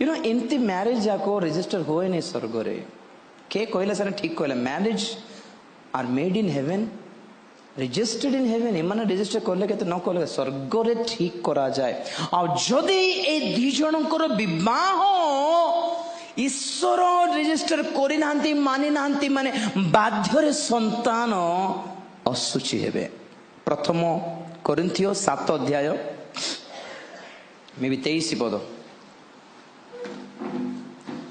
एमती मैरिज जाको रजिस्टर हुए नहीं स्वर्ग रे के कहले सर ठीक कहले marriage are made in heaven registered in heaven एमाने रजिस्टर करले के न कहले स्वर्ग रे ठीक करा जाए आ जदि ए दी जनकर विवाह ईश्वर रजिस्टर करि नांती मानि नांती माने बाध्य रे संतान असुचि हेबे। प्रथम कोरिन्थियो 7 अध्याय मे भी 23 पद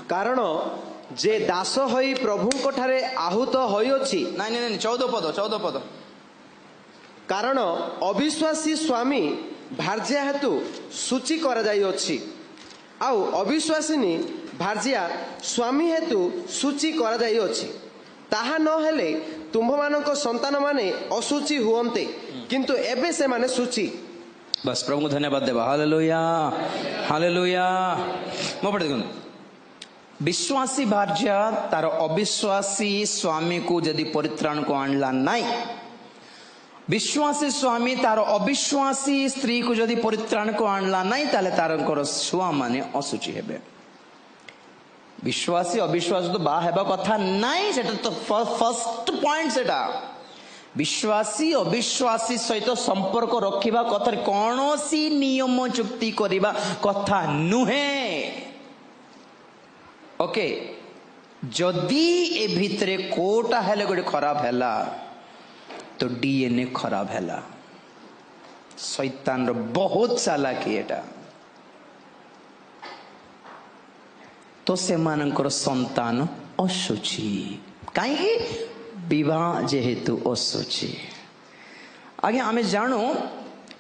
कारण जे दास होई प्रभुଙ୍କ ठारे आहुत होइଅछि नहीं नहीं नहीं 14 पद कारण अविश्वासी स्वामी भार्या हेतु सूची करा जाइଅछि आउ अविश्वासिनी भार्या स्वामी हेतु सूची करा जाइଅछि ताहा न हेले तुम्भमानक संतान माने असुचि हुअन्ते किंतु एबे से माने सूची। बस प्रभु को धन्यवाद देवा हालेलुया हालेलुया। मो पढ़े देखो विश्वासी भार्या तार अविश्वासी स्वामी को यदि परित्राण को आणला नहीं विश्वासी स्वामी तार अविश्वासी स्त्री को यदि परित्राण को आणला नहीं ताले तारंकर छुआ माने असुचि हेबे। विश्वासी अविश्वास तो बा हेबा कथा नहीं सेटा तो फर्स्ट पॉइंट सेटा विश्वासी अविश्वासी सहित संपर्क रखिबा कथा कौनसी नियम चुक्ति करिबा कथा नुहे। ओके जदि ए भितरे कोटा हेले गोटे खराब हैला तो डीएनए खराब हैला शैतान रो बहुत चालाकी एटा तो से मानकर संतान असुचि कहीं विवाह जेहेतु असुचि आगे आमे जानू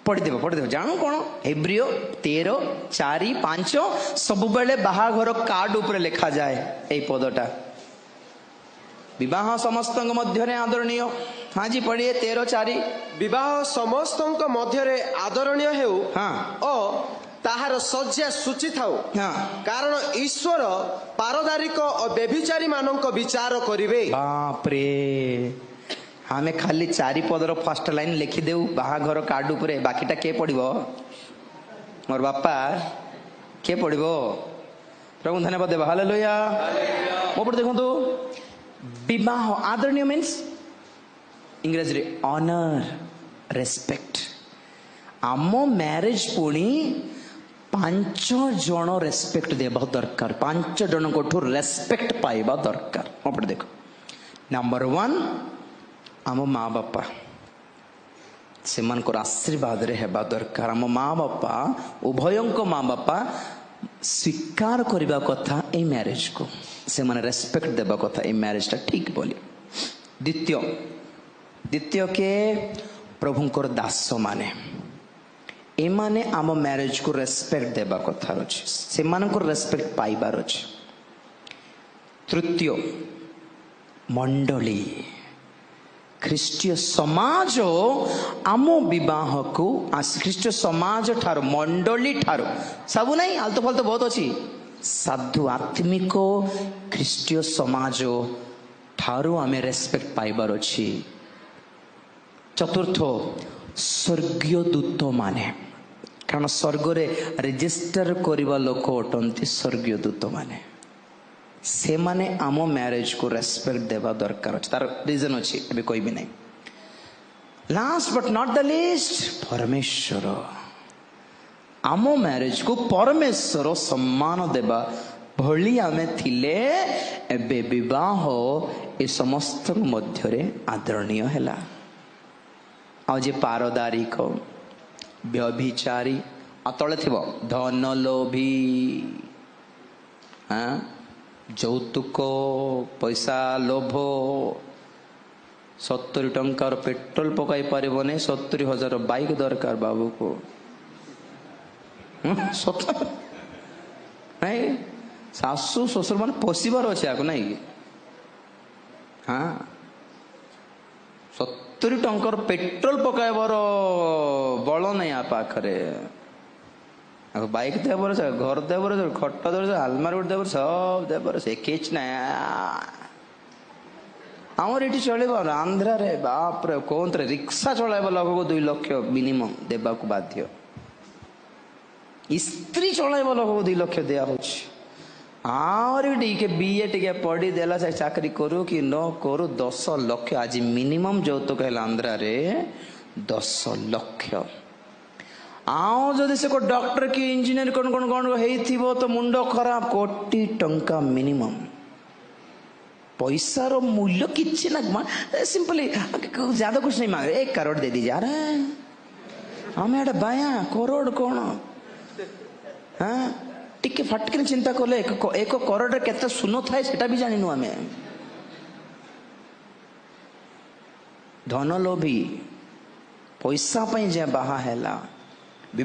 पढ़ीदेव जानू कौन हेब्रियो 13:4-5 सब बेले बाहाघर कार्ड ऊपर लिखा जाए ए पदटा विवाह समस्त मध्य आदरणीय। हाँ जी पढ़िए 13:4 विवाह समस्त मध्य आदरणीय हेउ हाँ ओ ताहार सज्जा सूची थाउ हाँ कारण ईश्वर पारदारिक और व्यभिचारी मानक विचार करिवे। बाप रे हमें खाली 4 पदर फर्स्ट लाइन लिखि देउ बाहाघर कार्ड उपरे बाकीटा के पड़िबो मोर बापा के पड़िबो। प्रभु धन्यवाद देवा हालेलुया। मो पर देखंतु विवाह आदरणीय मीन्स इंग्रजी रे ऑनर रेस्पेक्ट आम मैरिज पुणी 5 जन रेस्पेक्ट देवा दरकार 5 जन को रेस्पेक्ट पाइबा दरकार। मोपटे देखो नंबर 1 आम माँ बापा से आशीर्वाद रे हेबा दरकार। आम माँ बापा उभयंक माँ बापा स्वीकार करबा कथा ए मैरिज को से माने रेस्पेक्ट देबा कथा ए मैरिज ता ठीक बोली। द्वितीय के प्रभुंकर दास माने एमाने आम मैरिज को रेस्पेक्ट देबा कथा अछि से मानकर रेस्पेक्ट पाइबार अछि। तृतीय मंडली ख्रीष्टीय समाज आम विवाह को ख्रीष्टीय समाज ठार मंडली ठार सब नहीं आलतू फालतू बहुत अच्छी साधु आत्मिक ख्रीष्टीय समाज ठारू आमे रेस्पेक्ट पाइबार अछि। चतुर्थ स्वर्गीय दूत माने कारण स्वर्ग रे रजिस्टर करिबा लोक अटंती स्वर्गीय दूत माने से माने आम मैरिज को रेस्पेक्ट देवा दरकार अछि। तार रीजन अछि अबे कोई भी नहीं। Last but not the least परमेश्वर आम मैरिज को परमेश्वर सम्मान देवा भली आमे थिले एबे विवाह ए समस्त मध्य रे आदरणीय हैला। आ जे पारदारिक व्यभिचारी तले थी धन लोभी हाँ যৌতুক पैसा लोभ 70 टंकार पेट्रोल पकाई पारिबने 70,000 बाइक दरकार बाबू को नहीं सासू ससुर मान पोषिबार अच्छे आको नहीं हाँ 70 टंकार पेट्रोल पकाइबार बल नहीं आ पाखरे बाइक देवर घर देवर खट देवर आलमारी गोटे देवर सब देवर से किच ना आमर ये चल आंध्र रे बाप रे कौन रिक्शा चलाइबा लोक 2 लाख मिनिमम देवा को बाध्य स्त्री चलाइबा लोक 2 लाख दिया हो आहुरी टिके बीए टिके पढ़ी देला से चाकरी करू कि न करू 10 लक्ष आज मिनिमम যৌতুক है आंध्रा रे 10 लक्ष आउ जदि से को डॉक्टर की इंजीनियर कौन कौन कौन हेइथिबो तो मुंडो खराब कोटी टंका मिनिमम पैसा रो मूल्य किछि ना सिंपली ज्यादा कुछ नहीं मांगे 1 करोड़ दे दीजिए अरे हमें एटा बाया करोड़ कौन हाँ टिके फटके चिंता कले 1 करोड़ केते सुनो थाए सेटा भी जानिनु आमे धन लोभी पैसा पई जे बाहा हैला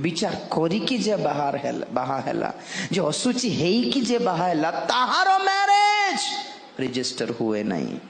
विचार करिकी जे बाहा हैला जो असुचि हेई कि जे बाहा हैला ताहारो मैरिज रजिस्टर हुए नहीं।